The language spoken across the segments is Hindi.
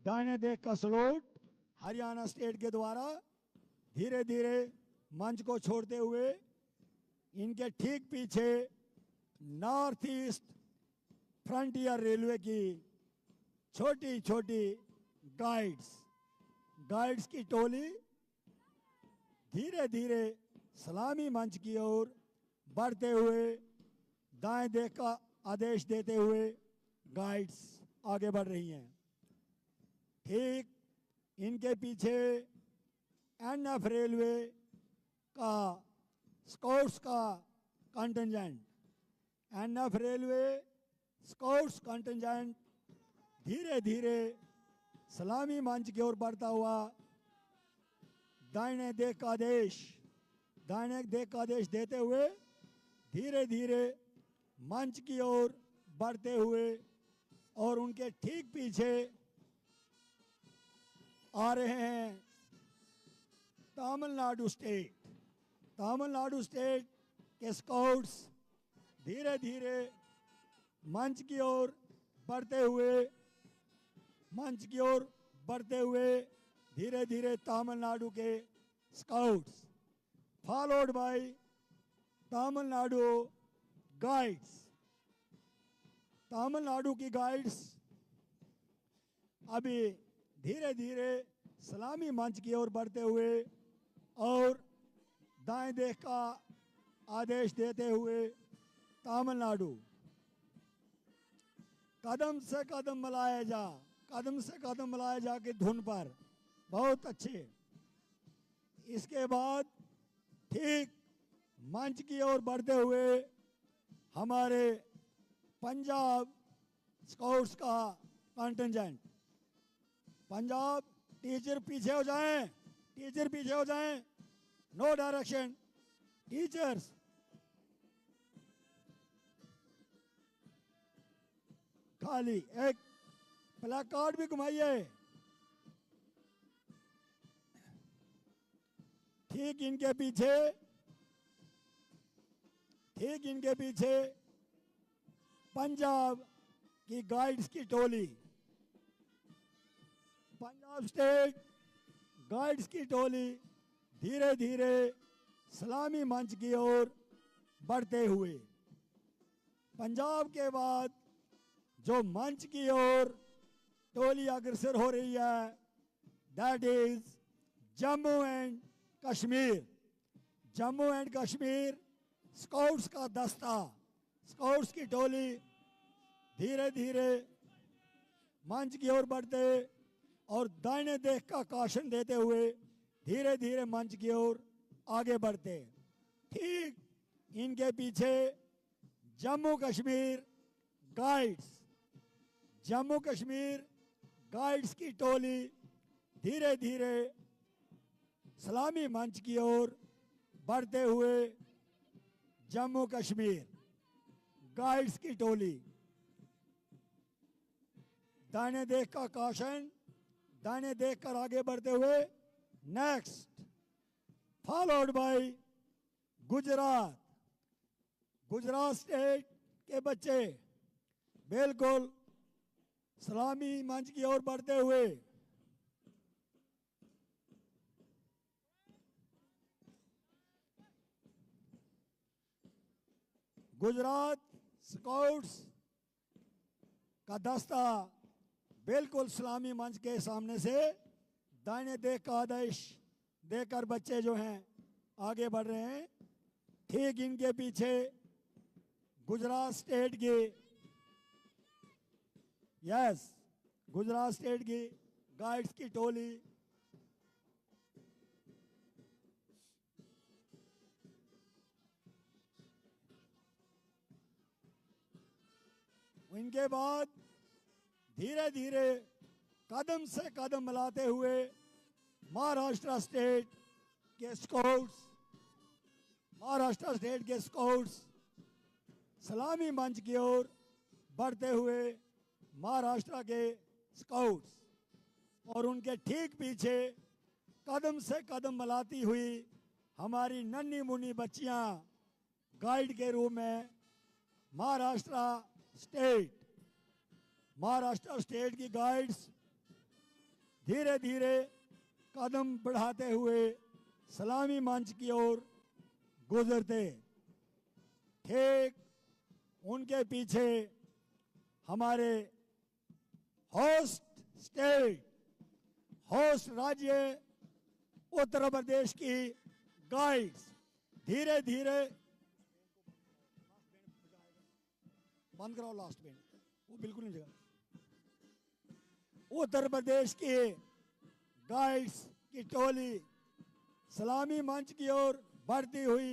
दाहिने देख का सलूट हरियाणा स्टेट के द्वारा धीरे धीरे मंच को छोड़ते हुए इनके ठीक पीछे नॉर्थ ईस्ट फ्रंटियर रेलवे की छोटी छोटी गाइड्स की टोली धीरे धीरे सलामी मंच की ओर बढ़ते हुए दाएं देख का आदेश देते हुए गाइड्स आगे बढ़ रही हैं। ठीक इनके पीछे एनएफ रेलवे का स्काउट्स का contingent, NF railway scouts contingent धीरे धीरे सलामी मंच की ओर बढ़ता हुआ दाहिने देख का आदेश देते हुए धीरे धीरे मंच की ओर बढ़ते हुए और उनके ठीक पीछे आ रहे हैं तमिलनाडु स्टेट के स्काउट्स धीरे धीरे मंच की ओर बढ़ते हुए धीरे धीरे तमिलनाडु के scouts followed bye Tamil Nadu guides. Tamil Nadu की गाइड्स अभी धीरे धीरे सलामी मंच की ओर बढ़ते हुए और दाएं देख का आदेश देते हुए तमिलनाडु कदम से कदम मिलाया जा के धुन पर बहुत अच्छे। इसके बाद ठीक मंच की ओर बढ़ते हुए हमारे पंजाब स्काउट्स का कंटिंजेंट, पंजाब टीचर पीछे हो जाएं, नो डायरेक्शन टीचर्स। खाली एक प्लेकार्ड भी घुमाइए। ठीक इनके पीछे पंजाब की गाइड्स की टोली, पंजाब स्टेट गाइड्स की टोली धीरे धीरे सलामी मंच की ओर बढ़ते हुए पंजाब के बाद जो मंच की ओर टोली अग्रसर हो रही है that is Jammu and Kashmir scouts का दस्ता, स्काउट्स की टोली धीरे धीरे मंच की ओर बढ़ते और दाहिने देख का कॉशन देते हुए धीरे धीरे मंच की ओर आगे बढ़ते। ठीक इनके पीछे जम्मू कश्मीर गाइड्स की टोली धीरे धीरे सलामी मंच की ओर बढ़ते हुए जम्मू कश्मीर गाइड्स की टोली दाहिने देख का कॉशन, दाहिने देख कर आगे बढ़ते हुए next followed by Gujarat state के बच्चे बिल्कुल सलामी मंच की ओर बढ़ते हुए गुजरात स्काउट्स का दस्ता बिल्कुल सलामी मंच के सामने से दाहिने देख का आदेश देकर बच्चे जो हैं आगे बढ़ रहे हैं। ठीक इनके पीछे गुजरात स्टेट की गाइड्स की टोली इनके बाद धीरे धीरे कदम से कदम मिलाते हुए महाराष्ट्र स्टेट के स्काउट्स सलामी मंच की ओर बढ़ते हुए महाराष्ट्र के स्काउट्स और उनके ठीक पीछे कदम से कदम मिलाती हुई हमारी नन्ही मुन्नी बच्चियां गाइड के रूप में महाराष्ट्र स्टेट की गाइड्स धीरे धीरे कदम बढ़ाते हुए सलामी मंच की ओर गुजरते। ठीक उनके पीछे हमारे होस्ट स्टेट, होस्ट राज्य उत्तर प्रदेश की गाइड्स धीरे धीरे, बंद कराओ लास्ट बैंड, वो बिल्कुल नहीं जगह। उत्तर प्रदेश की गाइड्स की टोली सलामी मंच की ओर बढ़ती हुई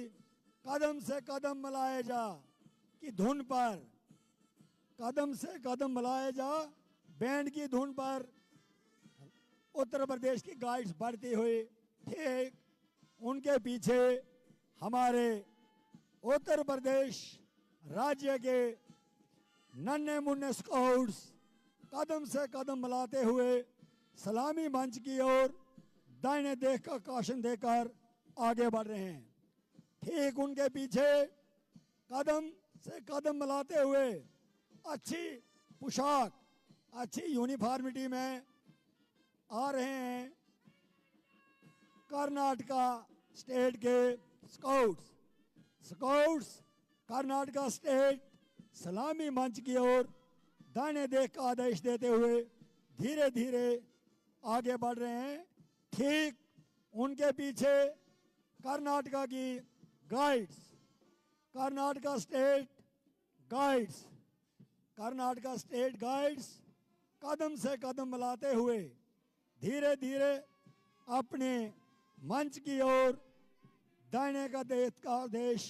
कदम से कदम मिलाए जा की धुन पर, कदम से कदम मिलाए जा बैंड की धुन पर उत्तर प्रदेश की गाइड्स बढ़ती हुई। ठीक उनके पीछे हमारे उत्तर प्रदेश राज्य के नन्हे मुन्ने स्काउट्स कदम से कदम मिलाते हुए सलामी मंच की ओर दाहिने देख का कॉशन देकर आगे बढ़ रहे हैं। ठीक उनके पीछे कदम से कदम मिलाते हुए अच्छी पोशाक, अच्छी यूनिफॉर्मिटी में आ रहे हैं कर्नाटका स्टेट के स्काउट्स। स्काउट्स कर्नाटका स्टेट सलामी मंच की ओर दाहिने देख का आदेश देते हुए धीरे धीरे आगे बढ़ रहे हैं। ठीक उनके पीछे कर्नाटका की guides, Karnataka state guides, Karnataka state guides कदम से कदम मिलाते हुए धीरे धीरे अपने मंच की ओर दाहिने का देश का आदेश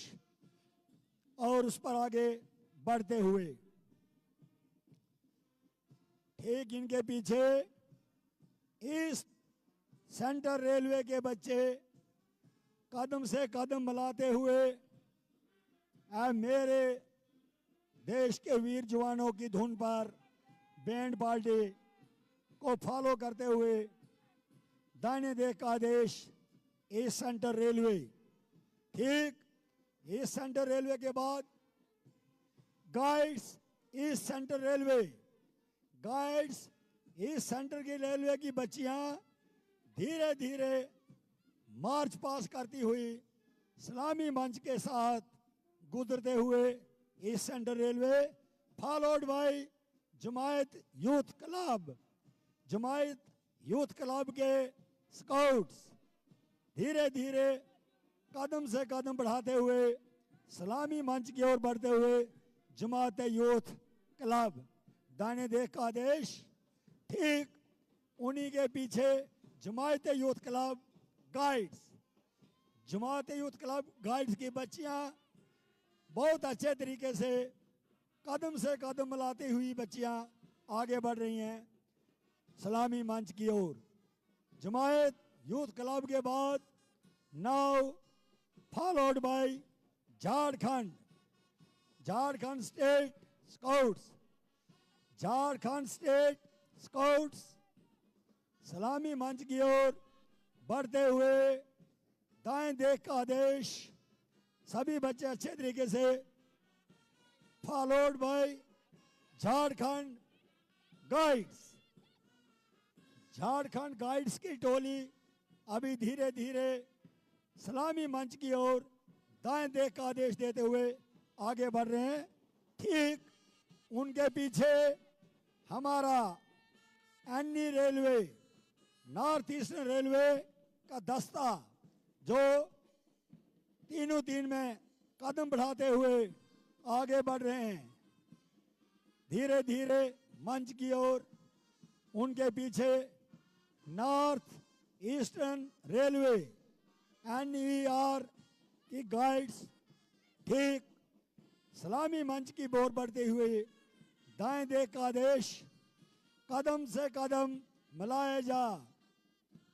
और उस पर आगे बढ़ते हुए। ठीक इनके पीछे ईस्ट सेंट्रल रेलवे के बच्चे कदम से कदम मिलाते हुए मेरे देश के वीर जवानों की धुन पर बैंड पार्टी को फॉलो करते हुए दाहिने देख का आदेश ईस्ट सेंट्रल रेलवे। ठीक ईस्ट सेंट्रल रेलवे के बाद guides east Central railway, guides east central की रेलवे की बच्चियां धीरे धीरे मार्च पास करती हुई सलामी मंच के साथ गुजरते हुए East Central Railway, followed by Jamiat Youth Club, Jamiat Youth Club के स्काउट्स धीरे धीरे कदम से कदम बढ़ाते हुए सलामी मंच की ओर बढ़ते हुए जमात यूथ क्लब, दाहिने देख का आदेश। ठीक उन्हीं के पीछे जमात यूथ क्लब गाइड्स, जमात यूथ क्लब गाइड्स की बच्चियां बहुत अच्छे तरीके से कदम मिलाती हुई बच्चियां आगे बढ़ रही हैं सलामी मंच की ओर। जमायत यूथ क्लब के बाद now followed by Jharkhand, Jharkhand state scouts, Jharkhand state scouts सलामी मंच की ओर बढ़ते हुए दाएं देख का आदेश, सभी बच्चे अच्छे तरीके से, followed by Jharkhand guides. Jharkhand guides की टोली अभी धीरे धीरे सलामी मंच की ओर दाएं देख का आदेश देते हुए आगे बढ़ रहे हैं। ठीक उनके पीछे हमारा any railway, north eastern railway का दस्ता जो तीनों तीन में कदम बढ़ाते हुए आगे बढ़ रहे हैं धीरे धीरे मंच की ओर। उनके पीछे नॉर्थ ईस्टर्न रेलवे NER की गाइड्स ठीक सलामी मंच की ओर बढ़ते हुए दाएं देख का आदेश, कदम से कदम मिलाए जा,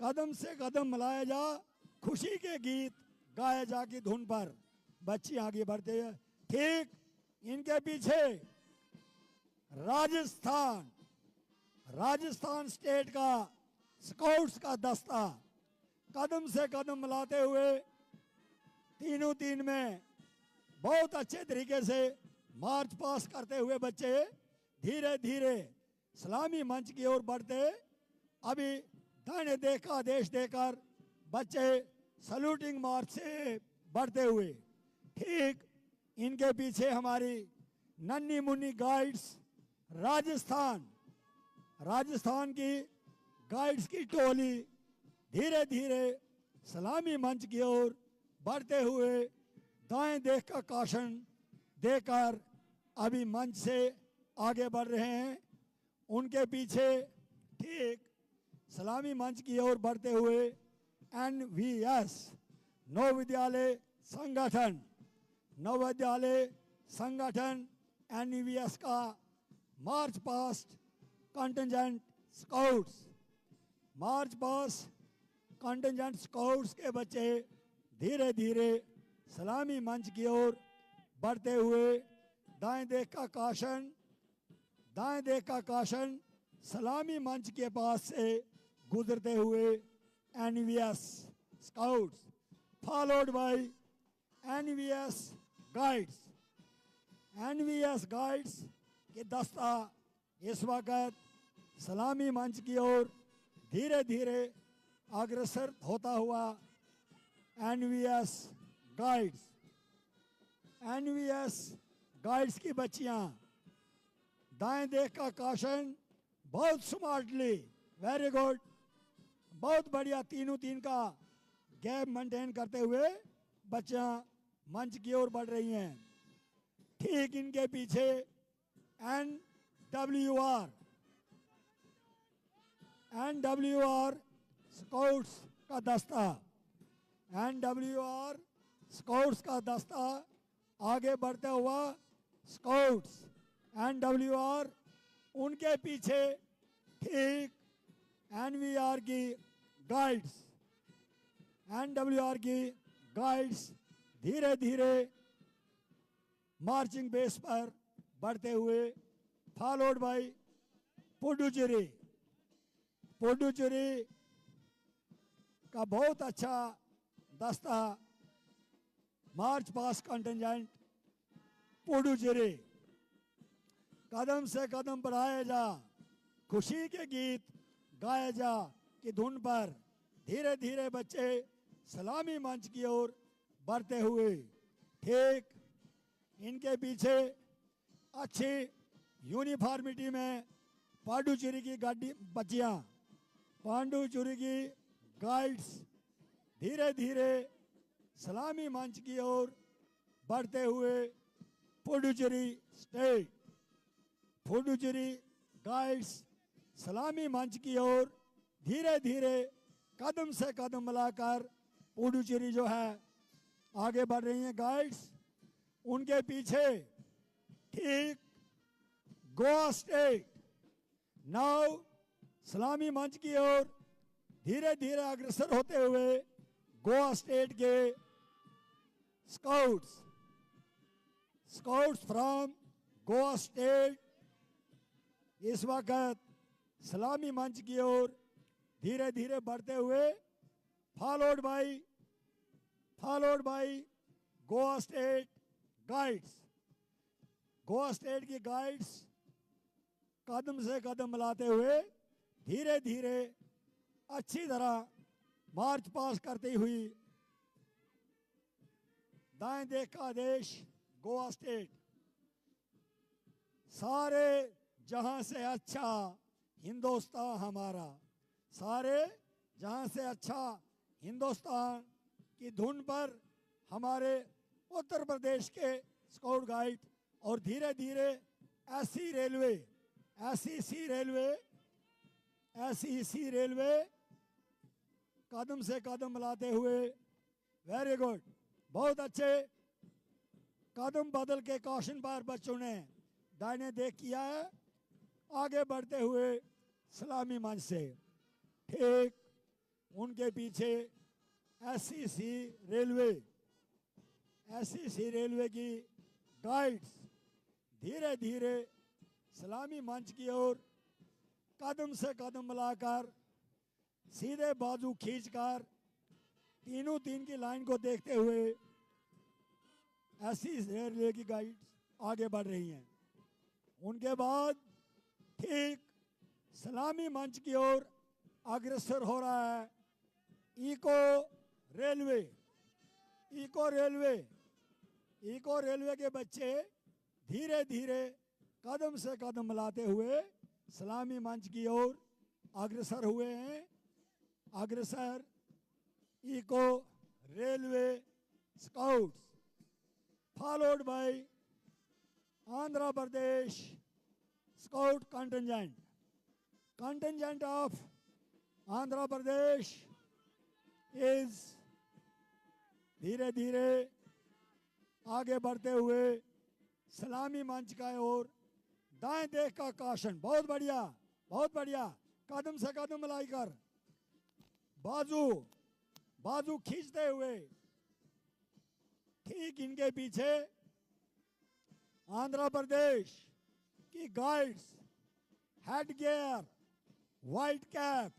कदम से कदम मिलाए जा, खुशी के गीत गाए जा की धुन पर बच्चे आगे बढ़ते हैं। ठीक इनके पीछे राजस्थान, राजस्थान स्टेट का स्काउट्स का दस्ता कदम से कदम मिलाते हुए तीनों तीन में बहुत अच्छे तरीके से मार्च पास करते हुए बच्चे धीरे धीरे सलामी मंच की ओर बढ़ते अभी दाहिने देख का आदेश देकर बच्चे सल्यूटिंग मार्च से बढ़ते हुए, ठीक इनके पीछे हमारी नन्ही मुन्नी गाइड्स राजस्थान की गाइड्स की टोली धीरे धीरे सलामी मंच की ओर बढ़ते हुए दाएं देख का कॉशन देकर अभी मंच से आगे बढ़ रहे हैं। उनके पीछे ठीक सलामी मंच की ओर बढ़ते हुए NVS नवविद्यालय संगठन NVS का मार्च पास्ट कंटिजेंट स्काउट्स के बच्चे धीरे धीरे सलामी मंच की ओर बढ़ते हुए दाएं देख का कॉशन सलामी मंच के पास से गुजरते हुए NVS scouts followed bye NVS guides के दस्ता इस वक्त सलामी मंच की ओर धीरे धीरे अग्रसर होता हुआ NVS गाइड्स की बच्चियां दाएं देख का कॉशन बहुत स्मार्टली, वेरी गुड, बहुत बढ़िया, तीनों तीन का गैप मेंटेन करते हुए बच्चियां मंच की ओर बढ़ रही हैं। ठीक इनके पीछे NWR स्काउट्स का दस्ता आगे बढ़ता हुआ स्काउट्स NWR, उनके पीछे ठीक NWR की गाइड्स धीरे धीरे मार्चिंग बेस पर बढ़ते हुए फॉलोड बाय पुडुचेरी का बहुत अच्छा दस्ता मार्च पास कंटिजेंट पुडुचेरी। कदम से कदम बढ़ाया जा, खुशी के गीत गाया जा की धुन पर धीरे धीरे बच्चे सलामी मंच की ओर बढ़ते हुए, ठीक इनके पीछे अच्छी यूनिफॉर्मिटी में पांडुचेरी की पांडुचेरी की गाइड्स धीरे धीरे सलामी मंच की ओर बढ़ते हुए पुडुचेरी गाइड्स सलामी मंच की ओर धीरे धीरे कदम से कदम मिलाकर पुडुचेरी जो है आगे बढ़ रही हैं गाइड्स। उनके पीछे ठीक गोवा स्टेट नाउ सलामी मंच की ओर धीरे धीरे अग्रसर होते हुए गोवा स्टेट के स्काउट्स फ्रॉम गोवा स्टेट इस वक्त सलामी मंच की ओर धीरे धीरे बढ़ते हुए फॉलोड बाय गोवा स्टेट की गाइड्स कदम से कदम मिलाते हुए धीरे धीरे अच्छी तरह मार्च पास करती हुई दाएं देख का आदेश गोवा स्टेट। सारे जहां से अच्छा हिंदुस्तान हमारा, सारे जहां से अच्छा हिंदुस्तान की धुन पर हमारे उत्तर प्रदेश के स्काउट गाइड और धीरे धीरे SEC रेलवे कदम से कदम मिलाते हुए, वेरी गुड, बहुत अच्छे कदम बदल के कॉशन पर बच्चों ने दाहिने देख किया है, आगे बढ़ते हुए सलामी मंच से ठीक उनके पीछे SEC रेलवे की गाइड्स धीरे धीरे सलामी मंच की ओर कदम से कदम मिलाकर सीधे बाजू खींचकर तीनों तीन की लाइन को देखते हुए SEC रेलवे की गाइड्स आगे बढ़ रही हैं। उनके बाद ठीक सलामी मंच की ओर अग्रसर हो रहा है। Eco railway, eco railway, eco railway के बच्चे धीरे धीरे कदम से कदम मिलाते हुए सलामी मंच की ओर अग्रसर हुए हैं। अग्रसर eco railway scouts, followed by Andhra Pradesh scout contingent, contingent of Andhra Pradesh is धीरे धीरे आगे बढ़ते हुए सलामी मंच का ओर दाएं देख का काशन। बहुत बढ़िया, बहुत बढ़िया। कदम से कदम मिलाकर बाजू बाजू खींचते हुए ठीक इनके पीछे आंध्र प्रदेश की guides, head gear white cap,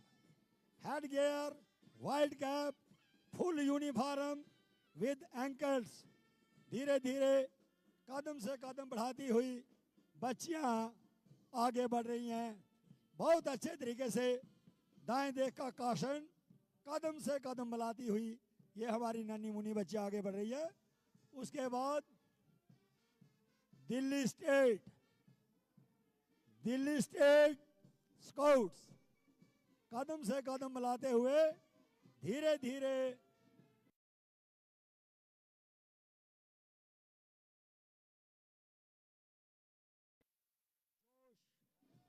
head gear white cap, full uniform with ankles, धीरे धीरे कदम से कदम बढ़ाती हुई बच्चियां आगे बढ़ रही हैं। बहुत अच्छे तरीके से दाएं देख का काशन, कदम से कदम मिलाती हुई ये हमारी नन्ही मुन्नी बच्ची आगे बढ़ रही है। उसके बाद Delhi state, Delhi state scouts कदम से कदम मिलाते हुए धीरे धीरे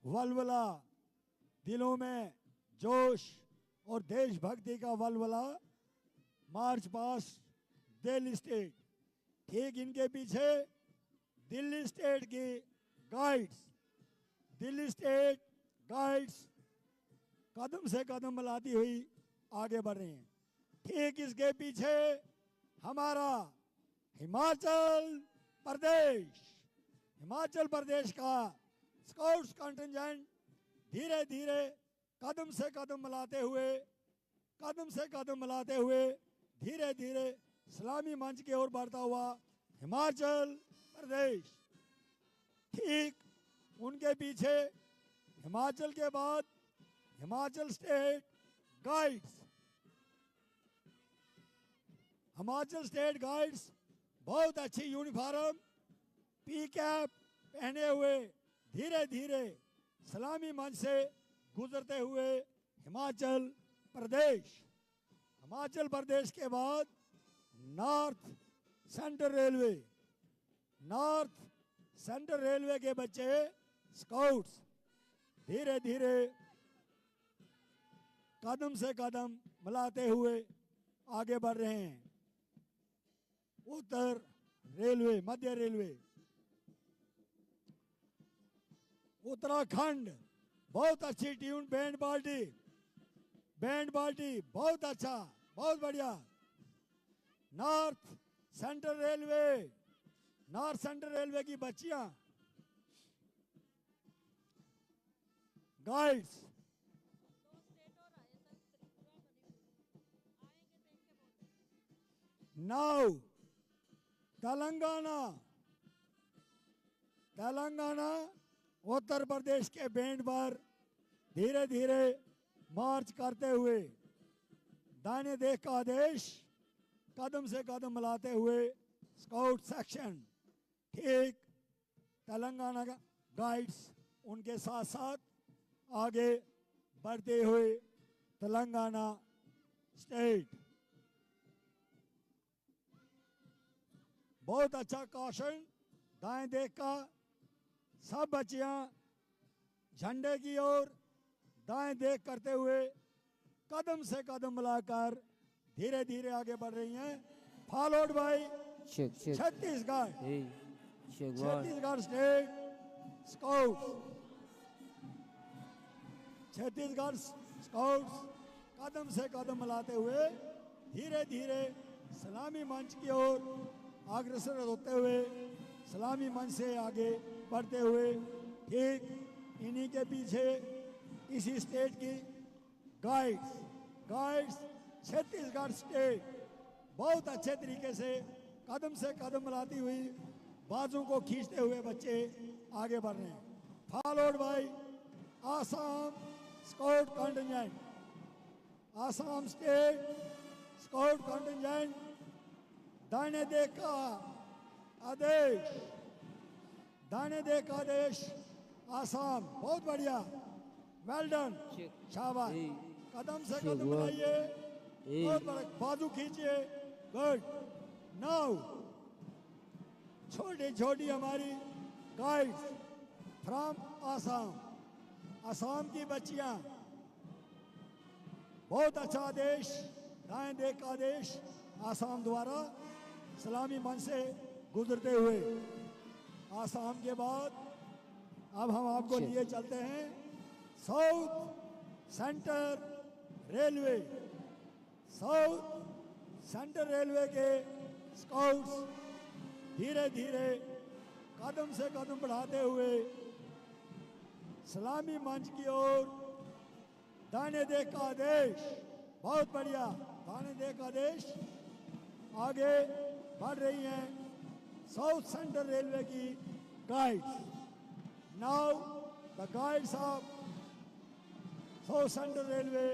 वलवला, दिलों में जोश और देशभक्ति का वलवला, मार्च पास्ट दिल्ली स्टेट। ठीक इनके पीछे दिल्ली स्टेट की गाइड्स, दिल्ली स्टेट गाइड्स कदम से कदम मिलाती हुई आगे बढ़ रही हैं। ठीक इसके पीछे हमारा हिमाचल प्रदेश, हिमाचल प्रदेश का स्काउट्स कंटिंजेंट धीरे धीरे कदम से कदम मिलाते हुए, कदम से कदम मिलाते हुए धीरे धीरे सलामी मंच की ओर बढ़ता हुआ हिमाचल प्रदेश। ठीक उनके पीछे हिमाचल के बाद Himachal state guides, Himachal state guides बहुत अच्छी यूनिफॉर्म पी कैप पहने हुए धीरे धीरे सलामी मंच से गुजरते हुए हिमाचल प्रदेश। हिमाचल प्रदेश के बाद north central railway, north central railway के बच्चे स्काउट्स धीरे धीरे कदम से कदम मिलाते हुए आगे बढ़ रहे हैं। उत्तर रेलवे, मध्य रेलवे, उत्तराखंड बहुत अच्छी tune, band party, band party बहुत अच्छा, बहुत बढ़िया। North central railway, north central railway की बच्चियां गाइड्स, नाउ तेलंगाना, तेलंगाना उत्तर प्रदेश के बैंड पर धीरे धीरे मार्च करते हुए दाहिने देख का आदेश, कदम से कदम मिलाते हुए स्काउट सेक्शन। ठीक तेलंगाना का गाइड्स उनके साथ साथ आगे बढ़ते हुए तेलंगाना स्टेट। बहुत अच्छा कॉशन, दाएं देख का सब बच्चियां झंडे की ओर दाएं देख करते हुए कदम से कदम मिलाकर धीरे धीरे आगे बढ़ रही हैं। Followed by Chhattisgarh, Chhattisgarh state scouts, Chhattisgarh scouts कदम से कदम मिलाते हुए धीरे धीरे सलामी मंच की ओर अग्रसर होते हुए सलामी मंच से आगे बढ़ते हुए ठीक इन्हीं के पीछे इसी स्टेट की गाइड्स, गाइड्स छत्तीसगढ़ स्टेट बहुत अच्छे तरीके से कदम से कदम मिलाती हुई बाजू को खींचते हुए बच्चे आगे बढ़ रहे हैं। Followed bye Assam scout contingent, Assam state scout contingent दाहिने देख का आदेश, दाहिने देख का आदेश आसाम, बहुत बढ़िया, वेल डन, शाबाश, कदम से कदम मिलाइए, बहुत बड़ा, बाजू खींचिए, गुड। नाउ छोटी छोटी हमारी गाइड्स फ्रॉम आसाम, आसाम की बच्चियां, बहुत अच्छा आदेश, दाएं देख का आदेश आसाम द्वारा सलामी मंच से गुजरते हुए। आसाम के बाद अब हम आपको लिए चलते हैं south centre railway, south centre railway के स्काउट्स धीरे धीरे कदम से कदम बढ़ाते हुए सलामी मंच की ओर, दाहिने देख का आदेश, बहुत बढ़िया, दाहिने देख का आदेश, आगे बढ़ रही हैं साउथ सेंट्रल रेलवे की guides. Now the guides of south central railway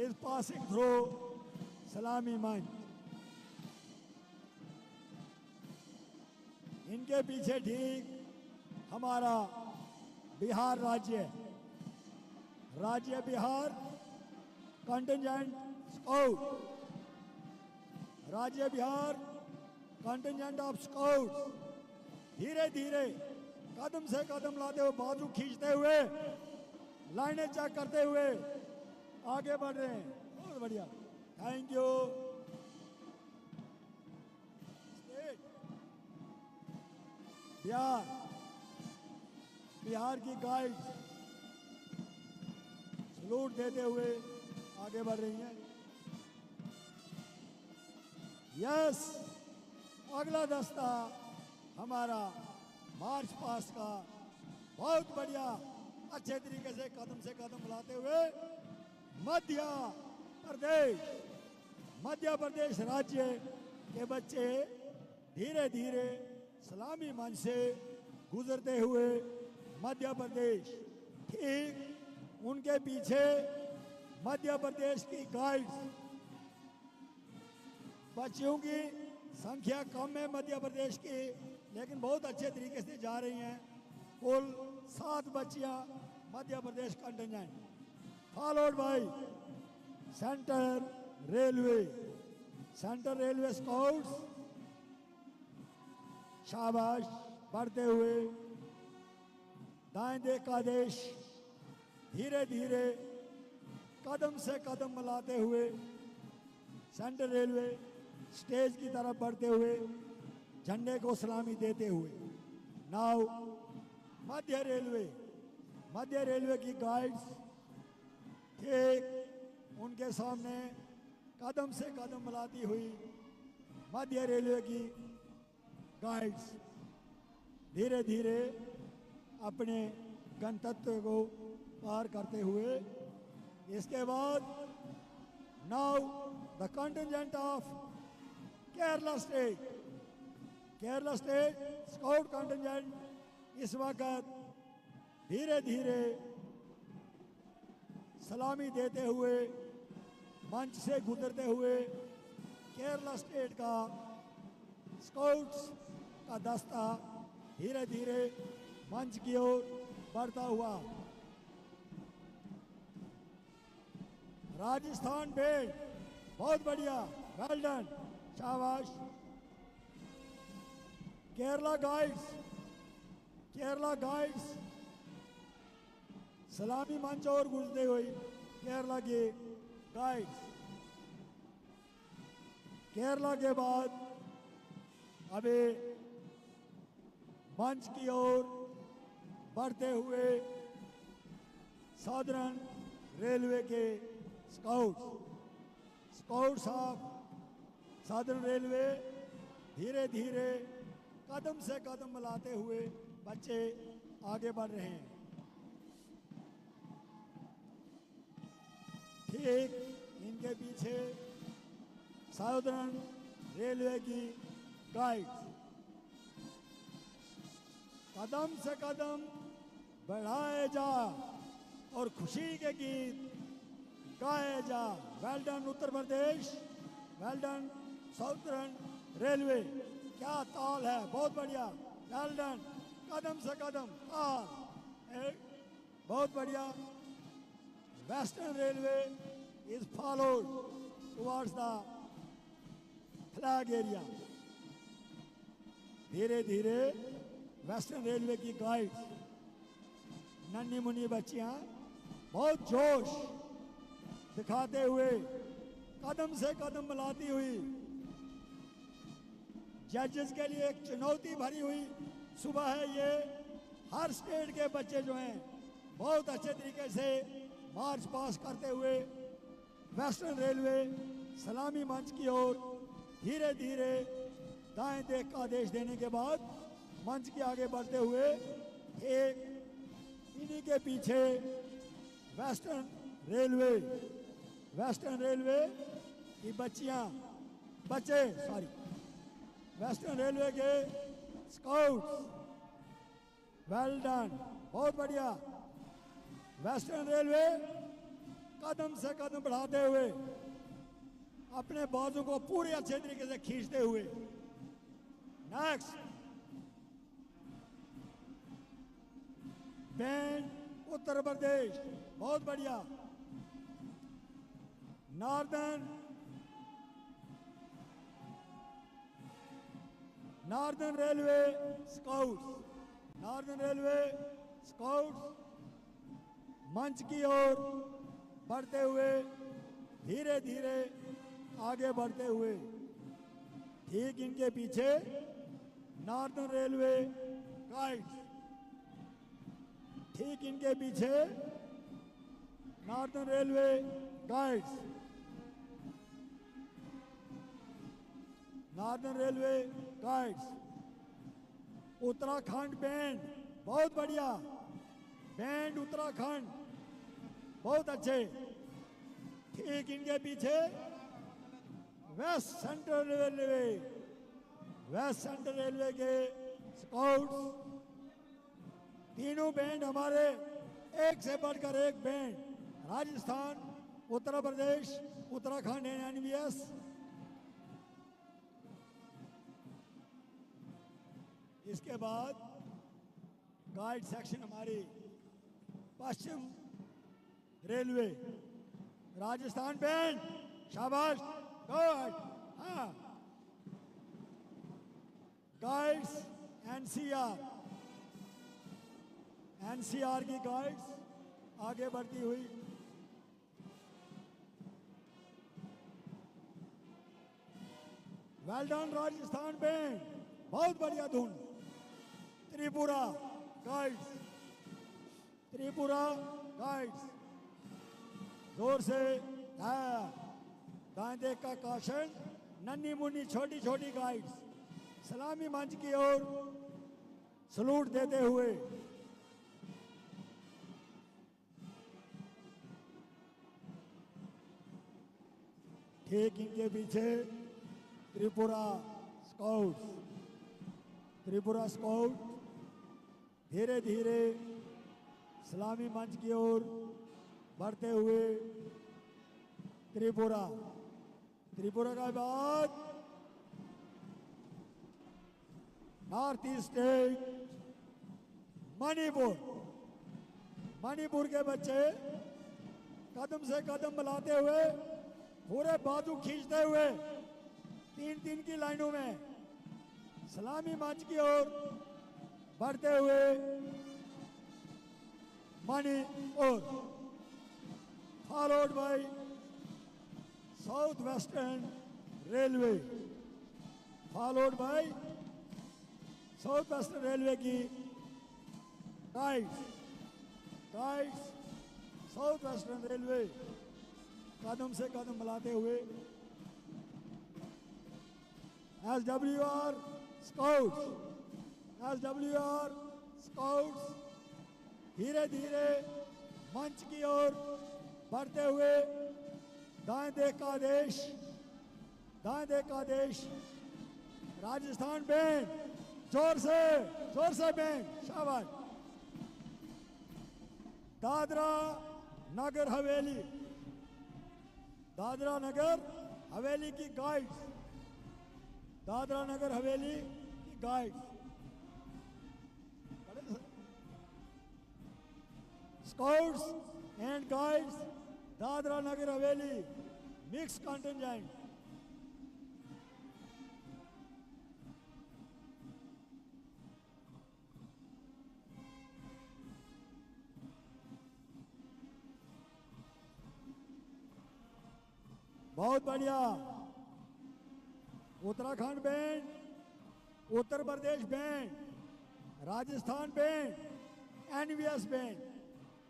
is passing through सलामी मंच। इनके पीछे ठीक हमारा बिहार राज्य, राज्य बिहार कंटिजेंट स्काउट, राज्य बिहार कंटिजेंट ऑफ स्काउट धीरे धीरे कदम से कदम लाते हुए, बाजू खींचते हुए, लाइनें चेक करते हुए आगे बढ़ रहे हैं, बहुत बढ़िया, थैंक यू। बिहार, बिहार की गाइड सलूट देते हुए आगे बढ़ रही हैं। यस, अगला दस्ता हमारा मार्च पास्ट का, बहुत बढ़िया, अच्छे तरीके से कदम से कदम मिलाते हुए मध्य प्रदेश, मध्य प्रदेश राज्य के बच्चे धीरे धीरे सलामी मंच से गुजरते हुए मध्य प्रदेश, ठीक उनके पीछे मध्य प्रदेश की गाइड्स, बच्चियों की संख्या कम है मध्य प्रदेश की, लेकिन बहुत अच्छे तरीके से जा रही हैं। कुल 7 बच्चियां Madhya Pradesh contingent, followed by centre railway, centre railway scouts, शाबाश, बढ़ते हुए दाएं देख का आदेश, धीरे धीरे कदम से कदम मिलाते हुए सेंट्रल रेलवे स्टेज की तरफ बढ़ते हुए, झंडे को सलामी देते हुए। नाउ मध्य रेलवे, मध्य रेलवे की गाइड्स ठीक उनके सामने कदम से कदम मिलाती हुई मध्य रेलवे की गाइड्स धीरे धीरे अपने गंतव्य को पार करते हुए। इसके बाद now the contingent of Kerala state, Kerala state scout contingent इस वक्त धीरे धीरे सलामी देते हुए, मंच से गुजरते हुए केरला स्टेट का स्काउट्स का दस्ता धीरे धीरे मंच की ओर बढ़ता हुआ। राजस्थान बैंड, बहुत बढ़िया, वेल डन, शाबाश। केरला गाइड्स, केरला गाइड्स सलामी मंच और गुजरते हुए केरला के गाइड्स। केरला के बाद अभी मंच की ओर बढ़ते हुए साउदर्न रेलवे के scouts, scouts of southern railway धीरे धीरे कदम से कदम मिलाते हुए बच्चे आगे बढ़ रहे हैं। ठीक इनके पीछे साउदर्न रेलवे की गाइड्स कदम से कदम बढ़ाए जा और खुशी के गीत गाए जा। Well done Uttar Pradesh, well done southern railway. क्या ताल है, बहुत बढ़िया, वेल डन। कदम से कदम ताल, बहुत बढ़िया। Western railway is followed towards the flag area. धीरे धीरे वेस्टर्न रेलवे की गाइड्स, नन्ही मुन्नी बच्चियां बहुत जोश दिखाते हुए, कदम से कदम मिलाती हुई, जजेस के लिए एक चुनौती भरी हुई सुबह है ये। हर स्टेट के बच्चे जो हैं बहुत अच्छे तरीके से मार्च पास करते हुए वेस्टर्न रेलवे सलामी मंच की ओर धीरे धीरे दाएं देख का आदेश देने के बाद मंच के आगे बढ़ते हुए, एक इन्हीं के पीछे वेस्टर्न रेलवे की बच्चे वेस्टर्न रेलवे के स्काउट्स, वेल डन, बहुत बढ़िया। वेस्टर्न रेलवे कदम से कदम बढ़ाते हुए, अपने बाजू को पूरे अच्छे तरीके से खींचते हुए। नेक्स्ट बैंड उत्तर प्रदेश, बहुत बढ़िया। नॉर्दर्न रेलवे स्काउट्स मंच की ओर बढ़ते हुए, धीरे धीरे आगे बढ़ते हुए, ठीक इनके पीछे नॉर्दर्न रेलवे गाइड्स, ठीक इनके पीछे northern railway guides, Uttarakhand band, बहुत बढ़िया। बैंड उत्तराखंड, बहुत अच्छे। ठीक इनके पीछे वेस्ट सेंट्रल रेलवे के स्काउट्स। तीनों बैंड हमारे एक से बढ़कर एक बैंड, राजस्थान, उत्तर प्रदेश, उत्तराखंड एनवीएस। इसके बाद गाइड सेक्शन हमारी पश्चिम रेलवे, राजस्थान बैंड, शाबाश, गुड। हाँ, गाइड्स एनसीआर की गाइड्स आगे बढ़ती हुई। वेल डन राजस्थान बैंड, बहुत बढ़िया धुन। त्रिपुरा गाइड्स, जोर से दाएं देख का कॉशन। नन्ही मुन्नी छोटी छोटी गाइड्स सलामी मंच की ओर सलूट देते हुए, ठीक इनके पीछे त्रिपुरा स्काउट धीरे धीरे सलामी मंच की ओर बढ़ते हुए। त्रिपुरा का बाद नॉर्थ ईस्ट स्टेट मणिपुर के बच्चे कदम से कदम मिलाते हुए, पूरे बाजू खींचते हुए, तीन की लाइनों में सलामी मंच की ओर बढ़ते हुए। Manipur followed by south western railway की गाइड्स साउथ वेस्टर्न रेलवे कदम से कदम मिलाते हुए। SWR स्काउट्स धीरे धीरे मंच की ओर बढ़ते हुए, दाएं देख का आदेश। राजस्थान बैंड, जोर से बैंड, शाबाश। दादरा नगर हवेली दादरा नगर हवेली की गाइड्स, दादरा नगर हवेली की guides, scouts and guides Dadra Nagar Haveli mix contingent. बहुत बढ़िया। Uttarakhand band, Uttar Pradesh band, Rajasthan band, NVS band,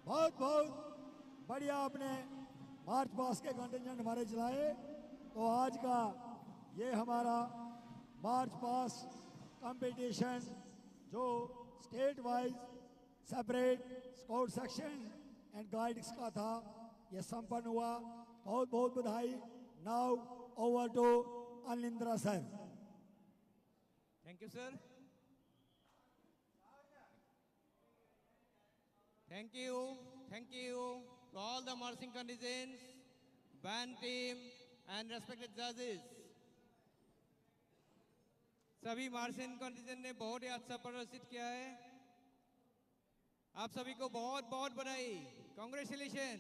बहुत बहुत बढ़िया अपने मार्च पास्ट के कंटिंजेंट हमारे चलाए। तो आज का ये हमारा मार्च पास्ट कंपटीशन जो state wise separate scout section and guides का था, ये संपन्न हुआ। बहुत बहुत बधाई। Now over to Anindra sir. Thank you sir. Thank you to all the marching contingents, band team and respected judges. सभी मार्चिंग कंटिजेंट ने बहुत ही अच्छा प्रदर्शित किया है। आप सभी को बहुत बहुत बधाई, कांग्रेचुलेशन।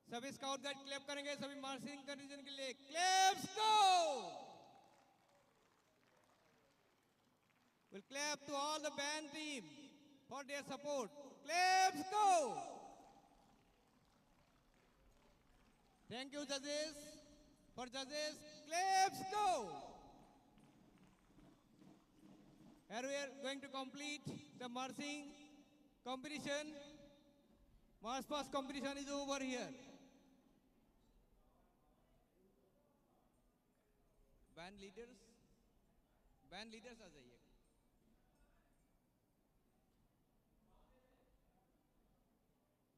सभी स्काउट गाइड क्लैप करेंगे सभी मार्चिंग कंटिजेंट के लिए। Claps go. We'll clap to all the band team for their support. Claps go! Thank you judges. For judges, claps go! Here we are going to complete the marching competition. March past competition is over here. Band leaders आ जाइए।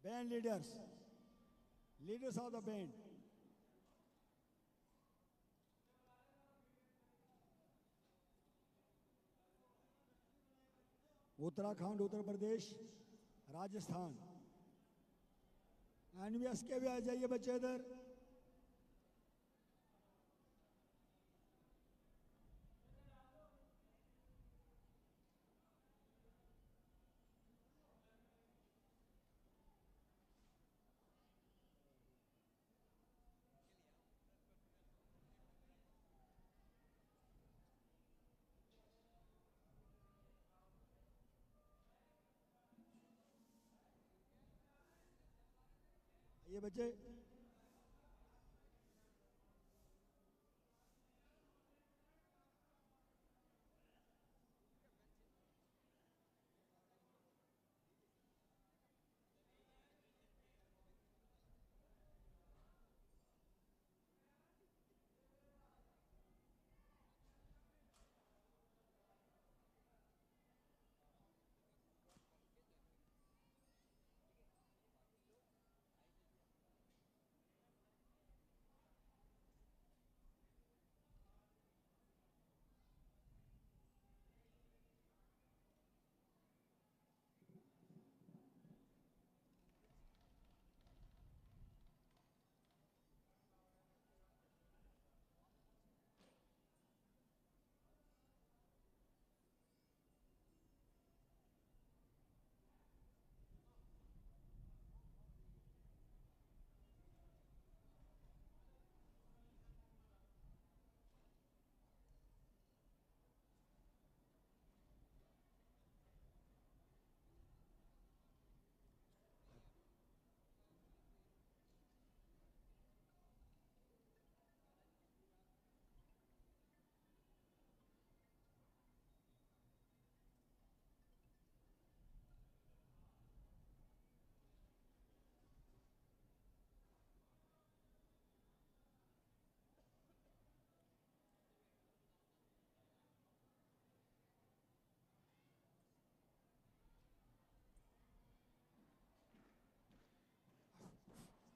Band leaders, leaders of the band. Uttarakhand, Uttar Pradesh, Rajasthan, NVS के भी आ जाइए बच्चे इधर। ये बच्चे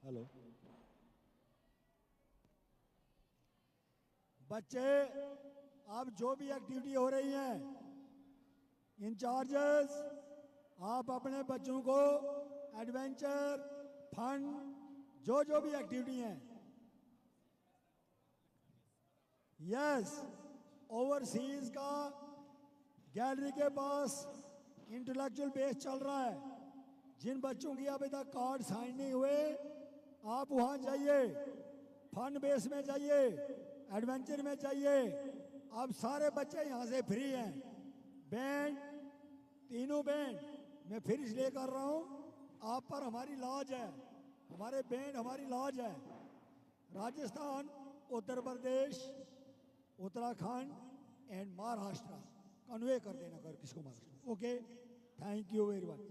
हेलो बच्चे, अब जो भी एक्टिविटी हो रही है, इंचार्जेस आप अपने बच्चों को एडवेंचर, फन, जो भी एक्टिविटी हैं यस, ओवरसीज का गैलरी के पास इंटेलेक्चुअल बेस चल रहा है। जिन बच्चों की अभी तक कार्ड साइन नहीं हुए, आप वहां जाइए, फन बेस में जाइए, एडवेंचर में जाइए। अब सारे बच्चे यहाँ से फ्री हैं। बैंड, तीनों बैंड मैं फिर इसलिए कर रहा हूँ, आप पर हमारी लॉज है, हमारे बैंड हमारी लॉज है। राजस्थान, उत्तर प्रदेश, उत्तराखंड एंड महाराष्ट्र कन्वे कर देना कर किसको Maharashtra. Okay, thank you very much.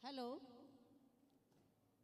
Hello.